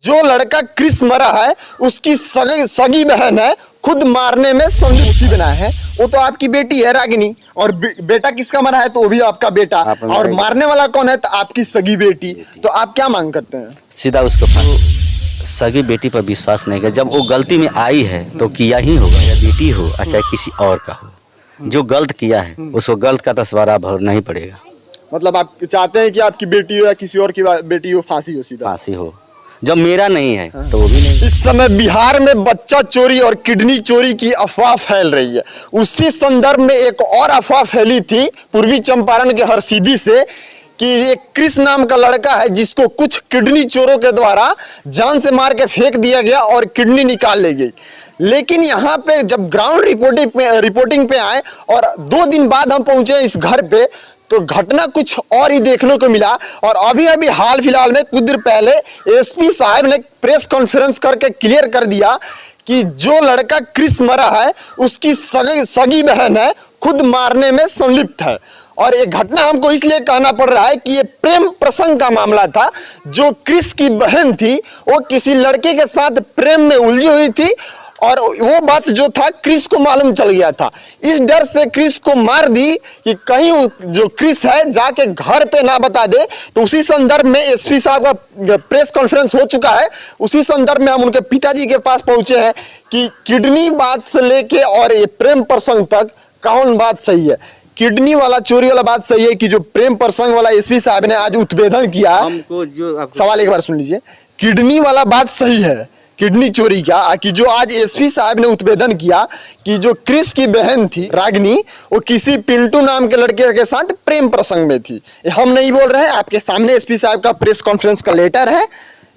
जो लड़का क्रिस मरा है उसकी सगी बहन है, खुद मारने में संलिप्त बना है। वो तो आपकी बेटी है रागिनी, और बेटा किसका मरा है तो वो भी आपका बेटा, और मारने वाला कौन है तो आपकी सगी बेटी। तो आप क्या मांग करते हैं? सीधा उसको सगी बेटी पर विश्वास नहीं कर, जब वो गलती में आई है तो किया ही होगा, या बेटी हो चाहे किसी और का हो, जो गलत किया है उसको गलत का तस्वारा भरना ही पड़ेगा। मतलब आप चाहते हैं कि आपकी बेटी हो या किसी और की बेटी हो फांसी हो, सीधा फांसी हो। जब मेरा नहीं है तो वो भी नहीं। इस समय बिहार में बच्चा चोरी और किडनी चोरी की अफवाह फैल रही है। उसी संदर्भ में एक और अफवाह फैली थी पूर्वी चंपारण के हरसिद्धि से कि एक क्रिस नाम का लड़का है जिसको कुछ किडनी चोरों के द्वारा जान से मार के फेंक दिया गया और किडनी निकाल ली गई। लेकिन यहाँ पे जब ग्राउंड रिपोर्टिंग पे आए और 2 दिन बाद हम पहुंचे इस घर पे, तो घटना कुछ और ही देखने को मिला। और अभी हाल फिलहाल में कुछ देर पहले एसपी साहब ने प्रेस कॉन्फ्रेंस करके क्लियर कर दिया कि जो लड़का क्रिस मरा है उसकी सगी बहन है, खुद मारने में संलिप्त है। और ये घटना हमको इसलिए कहना पड़ रहा है कि ये प्रेम प्रसंग का मामला था। जो क्रिस की बहन थी वो किसी लड़के के साथ प्रेम में उलझी हुई थी, और वो बात जो था क्रिस को मालूम चल गया था। इस डर से क्रिस को मार दी कि कहीं जो क्रिस है जाके घर पे ना बता दे। तो उसी संदर्भ में एसपी साहब का प्रेस कॉन्फ्रेंस हो चुका है। उसी संदर्भ में हम उनके पिताजी के पास पहुंचे हैं कि किडनी बात से लेके और ये प्रेम प्रसंग तक कौन बात सही है। किडनी वाला चोरी वाला बात सही है कि जो प्रेम प्रसंग वाला एसपी साहब ने आज उद्भेदन किया, हमको जो सवाल एक बार सुन लीजिए। किडनी वाला बात सही है, किडनी चोरी का कि जो आज एसपी साहब ने उद्भेदन किया कि जो क्रिस की बहन थी रागिनी, वो किसी पिंटू नाम के लड़के के साथ प्रेम प्रसंग में थी। हम नहीं बोल रहे हैं, आपके सामने एसपी साहब का प्रेस कॉन्फ्रेंस का लेटर है।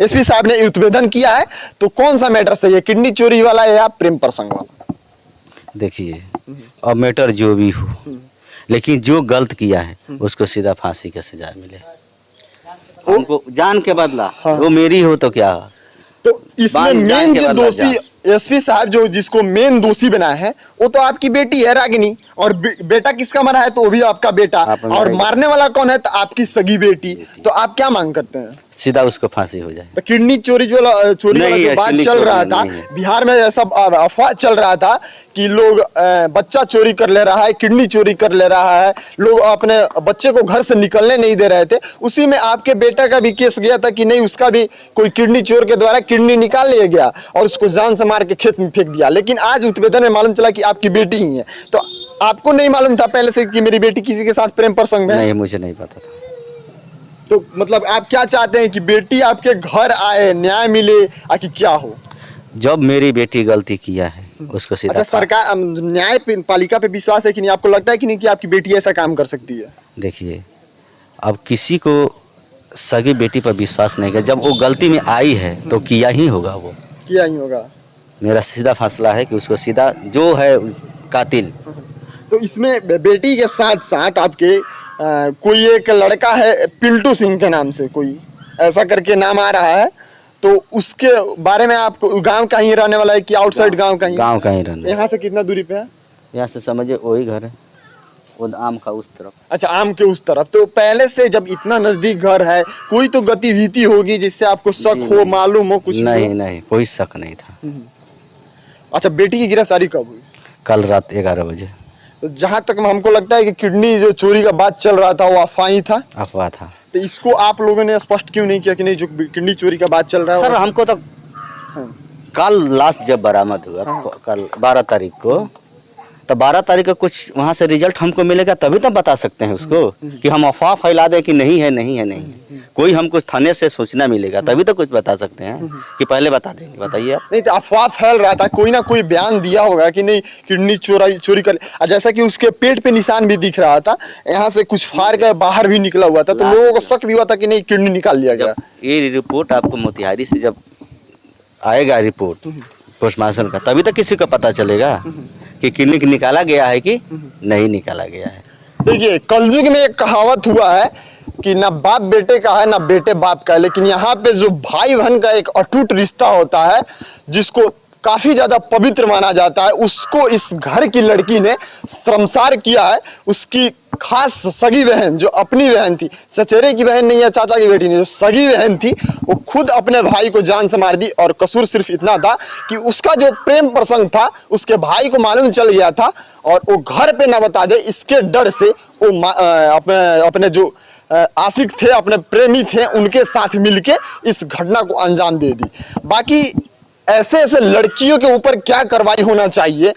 एसपी साहब ने उद्भेदन किया है। तो कौन सा मैटर सही है, किडनी चोरी वाला या प्रेम प्रसंग वाला? देखिए, अब मैटर जो भी हो, लेकिन जो गलत किया है उसको सीधा फांसी की सजा मिले। उनको जान के बदला, वो मेरी हो तो क्या। तो इसमें मेन जो दोषी एसपी साहब जो जिसको मेन दोषी बनाया है वो तो आपकी बेटी है रागिनी, और बेटा किसका मरा है तो वो भी आपका बेटा, और मारने वाला कौन है तो आपकी सगी बेटी। तो आप क्या मांग करते हैं? सीधा उसको फांसी हो जाए। तो किडनी चोरी वाला जो बात चल रहा था बिहार में, ऐसा अफवाह चल रहा था कि लोग बच्चा चोरी कर ले रहा है, किडनी चोरी कर ले रहा है, लोग अपने बच्चे को घर से निकलने नहीं दे रहे थे। उसी में आपके बेटा का भी केस गया था कि नहीं, उसका भी कोई किडनी चोर के द्वारा किडनी निकाल लिया गया और उसको जान से मार के खेत में फेंक दिया। लेकिन आज उद्भेदन में मालूम चला कि आपकी बेटी ही है। तो आपको नहीं मालूम था पहले से कि मेरी बेटी किसी के साथ प्रेम प्रसंग में? नहीं, मुझे नहीं पता था। तो मतलब आप क्या चाहते हैं कि बेटी आपके घर आए, न्याय मिले, कि क्या हो? जब मेरी बेटी गलती किया है उसको सीधा। अच्छा, सरकार न्याय पालिका पे विश्वास है कि नहीं? आपको लगता है कि नहीं कि आपकी बेटी ऐसा काम कर सकती है? देखिए, अब किसी को सगी बेटी पर विश्वास नहीं कर, जब वो गलती में आई है तो किया ही होगा, वो किया ही होगा। मेरा सीधा फैसला है कि उसको सीधा जो है कातिल। तो इसमें बेटी के साथ साथ आपके कोई एक लड़का है पिंटू सिंह के नाम से, कोई ऐसा करके नाम आ रहा है, तो उसके बारे में आपको, गांव का ही रहने वाला है कि आउटसाइड गांव का ही? गांव का ही रहने। यहाँ से कितना दूरी पे है? यहाँ से समझिए वही घर है, वो आम का उस तरफ। अच्छा, आम के उस तरफ। तो पहले से जब इतना नजदीक घर है, कोई तो गतिविधि होगी जिससे आपको शक हो, मालूम हो कुछ? नहीं, कोई शक नहीं था। अच्छा, बेटी की गिरफ्तारी कब हुई? कल रात 11 बजे। तो जहाँ तक हमको लगता है कि किडनी जो चोरी का बात चल रहा था वो अफवाह ही था। अफवाह था। तो इसको आप लोगों ने स्पष्ट क्यों नहीं किया कि नहीं जो किडनी चोरी का बात चल रहा है? सर, हमको तो कल लास्ट जब बरामद हुआ, कल 12 तारीख को, तो 12 तारीख को कुछ वहाँ से रिजल्ट हमको मिलेगा तभी तो बता सकते हैं उसको कि हम अफवाह फैला दें कि नहीं है, नहीं है, नहीं है। कोई हमको थाने से सूचना मिलेगा तभी तो कुछ बता सकते हैं कि पहले बता देंगे। बताइए आप। नहीं तो अफवाह फैल रहा था, कोई ना कोई बयान दिया होगा कि नहीं किडनी चोरी कर, जैसा कि उसके पेट पे निशान भी दिख रहा था, यहाँ से कुछ फाड़ कर बाहर भी निकला हुआ था, तो लोगों को शक भी हुआ था कि नहीं किडनी निकाल लिया गया। ये रिपोर्ट आपको मोतिहारी से जब आएगा रिपोर्ट पोस्टमार्टम का, तभी तो किसी को पता चलेगा कि किडनी निकाला गया है कि नहीं निकाला गया है। देखिए, कलयुग में एक कहावत हुआ है कि ना बाप बेटे का है ना बेटे बाप का है, लेकिन यहाँ पे जो भाई बहन का एक अटूट रिश्ता होता है जिसको काफी ज्यादा पवित्र माना जाता है, उसको इस घर की लड़की ने शर्मसार किया है। उसकी खास सगी बहन, जो अपनी बहन थी, सचेरे की बहन नहीं है, चाचा की बेटी नहीं, जो सगी बहन थी, वो खुद अपने भाई को जान से मार दी। और कसूर सिर्फ इतना था कि उसका जो प्रेम प्रसंग था उसके भाई को मालूम चल गया था और वो घर पे ना बता दे, इसके डर से वो अपने जो आशिक थे, अपने प्रेमी थे, उनके साथ मिलके इस घटना को अंजाम दे दी। बाकी ऐसे ऐसे लड़कियों के ऊपर क्या कार्रवाई होना चाहिए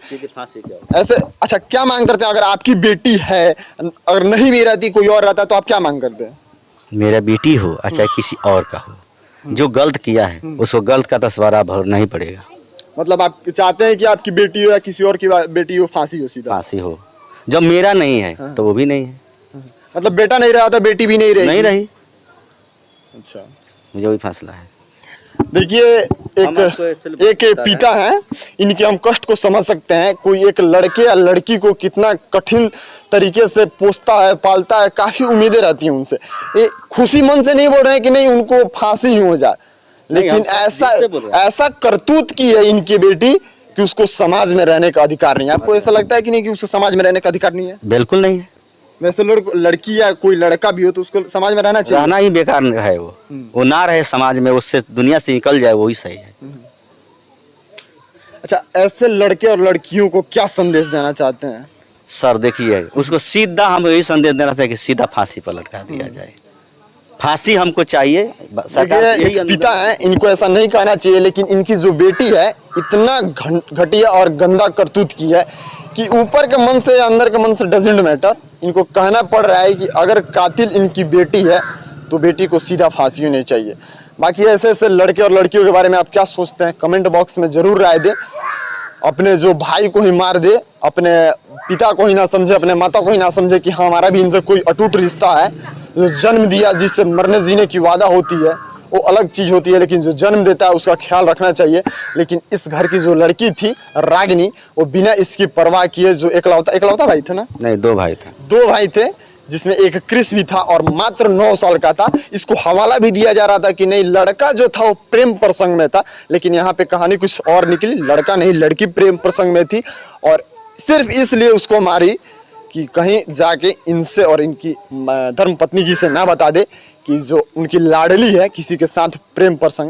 ऐसे। अच्छा, क्या मांग करते हैं? अगर आपकी बेटी है, अगर नहीं भी रहती, कोई और रहता, तो आप क्या मांग करते हैं? मेरा बेटी हो चाहे किसी और का हो, जो गलत किया है उसको गलत का दसवारा भरना ही पड़ेगा। मतलब आप चाहते हैं कि आपकी बेटी हो या किसी और की बेटी हो, फांसी हो सीधा? फांसी हो। जब मेरा नहीं है तो वो भी नहीं है। मतलब बेटा नहीं रहा था, बेटी भी नहीं रही? नहीं रही। अच्छा, मुझे वही फैसला है। देखिए, एक पिता हैं, इनके हम कष्ट को समझ सकते हैं। कोई एक लड़के या लड़की को कितना कठिन तरीके से पोसता है, पालता है, काफी उम्मीदें रहती हैं उनसे। ये खुशी मन से नहीं बोल रहे हैं कि नहीं उनको फांसी ही हो जाए, लेकिन ऐसा करतूत की है इनकी बेटी कि उसको समाज में रहने का अधिकार नहीं है। आपको ऐसा लगता है कि नहीं कि उसको समाज में रहने का अधिकार नहीं है? बिल्कुल नहीं है। वैसे लड़की या कोई लड़का भी हो तो उसको समाज में रहना चाहिए। रहना ही बेकार है। वो ना रहे समाज में, उससे दुनिया से निकल जाए, वही सही है। अच्छा, ऐसे लड़के और लड़कियों को क्या संदेश देना चाहते हैं? सर देखिए, उसको सीधा हम यही संदेश देना चाहिए कि सीधा फांसी पर लटका दिया जाए। फांसी हमको चाहिए। देखिए, पिता है, इनको ऐसा नहीं कहना चाहिए, लेकिन इनकी जो बेटी है इतना घटिया और गंदा करतूत की है कि ऊपर के मन से या अंदर के मन से डजंट मैटर, इनको कहना पड़ रहा है कि अगर कातिल इनकी बेटी है तो बेटी को सीधा फांसी होनी चाहिए। बाकी ऐसे ऐसे लड़के और लड़कियों के बारे में आप क्या सोचते हैं? कमेंट बॉक्स में जरूर राय दें। अपने जो भाई को ही मार दे, अपने पिता को ही ना समझे, अपने माता को ही ना समझे कि हाँ हमारा भी इनसे कोई अटूट रिश्ता है। जो जन्म दिया, जिससे मरने जीने की वादा होती है, वो अलग चीज होती है, लेकिन जो जन्म देता है उसका ख्याल रखना चाहिए। लेकिन इस घर की जो लड़की थी रागिनी, वो बिना इसकी परवाह किए, जो एकलौता भाई थे ना? नहीं, 2 भाई थे। 2 भाई थे, जिसमें एक क्रिस भी था और मात्र 9 साल का था। इसको हवाला भी दिया जा रहा था कि नहीं, लड़का जो था वो प्रेम प्रसंग में था, लेकिन यहाँ पे कहानी कुछ और निकली। लड़का नहीं, लड़की प्रेम प्रसंग में थी और सिर्फ इसलिए उसको मारी कि कहीं जाके इनसे और इनकी धर्म पत्नी जी से ना बता दे कि जो उनकी लाडली है किसी के साथ प्रेम प्रसंग